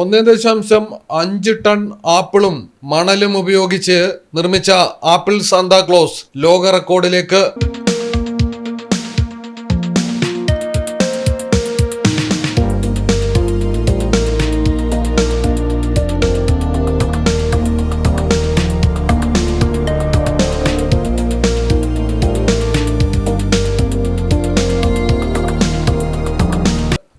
1.5 ton ആപ്പിളും മണലും ഉപയോഗിച്ച് നിർമ്മിച്ച ആപ്പിൾ സാന്താക്ലോസ് ലോക റെക്കോർഡിലേക്ക്.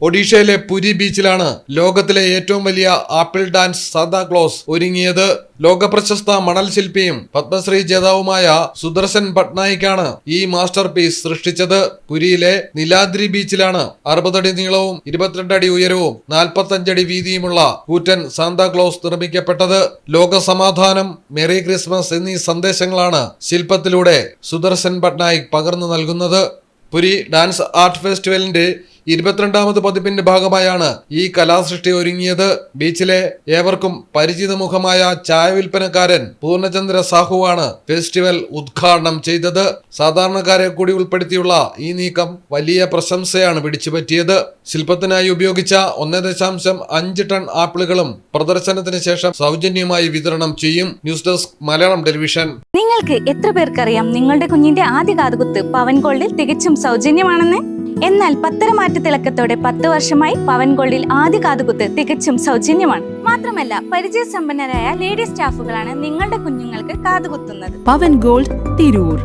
ഒഡീഷയിലെ പുരി ബീച്ചിലാണ് ലോകത്തിലെ ഏറ്റവും വലിയ ആപ്പിൾ ഡാൻസ് സാന്താക്ലോസ് ഒരുങ്ങിയത്. ലോകപ്രശസ്ത മണൽ ശില്പിയും പത്മശ്രീ ജേതാവുമായ സുദർശൻ പട്നായിക്കാണ് ഈ മാസ്റ്റർ പീസ് സൃഷ്ടിച്ചത്. പുരിയിലെ നിലാദ്രി ബീച്ചിലാണ് 60 അടി നീളവും 22 അടി ഉയരവും 45 അടി വീതിയുമുള്ള കൂറ്റൻ സാന്താക്ലോസ് നിർമ്മിക്കപ്പെട്ടത്. ലോക സമാധാനം, മെറി ക്രിസ്മസ് എന്നീ സന്ദേശങ്ങളാണ് ശില്പത്തിലൂടെ സുദർശൻ പട്നായിക് പകർന്നു നൽകുന്നത്. പുരി ഡാൻസ് ആർട്ട് ഫെസ്റ്റിവലിന്റെ 22ാമത് പതിപ്പിന്റെ ഭാഗമായാണ് ഈ കലാസൃഷ്ടി ഒരുങ്ങിയത്. ബീച്ചിലെ ഏവർക്കും പരിചിത മുഖമായ ചായ വിൽപ്പനക്കാരൻ പൂർണ്ണചന്ദ്ര സാഹുവാണ് ഫെസ്റ്റിവൽ ഉദ്ഘാടനം ചെയ്തത്. സാധാരണക്കാരെ കൂടി ഉൾപ്പെടുത്തിയുള്ള ഈ നീക്കം വലിയ പ്രശംസയാണ് പിടിച്ചുപറ്റിയത്. ശില്പത്തിനായി ഉപയോഗിച്ച 1.5 ടൺ ആപ്പിളുകളും പ്രദർശനത്തിന് ശേഷം സൗജന്യമായി വിതരണം ചെയ്യും. News desk Malayalam television. നിങ്ങൾക്ക് എത്ര പേർക്കറിയാം നിങ്ങളുടെ കുഞ്ഞിന്റെ ആദ്യ കാതുകുത്ത് പവൻ ഗോൾഡിൽ തികച്ചും സൗജന്യമാണെന്ന്? എന്നാൽ പത്തരമാറ്റ തിളക്കത്തോടെ 10 വർഷമായി പവൻ ഗോൾഡിൽ ആദ്യ കാതുകുത്ത് തികച്ചും സൗജന്യമാണ്. മാത്രമല്ല പരിചയസമ്പന്നരായ ലേഡി സ്റ്റാഫുകളാണ് നിങ്ങളുടെ കുഞ്ഞുങ്ങൾക്ക് കാതുകുത്തുന്നത്. പവൻ ഗോൾഡ് തിരൂർ.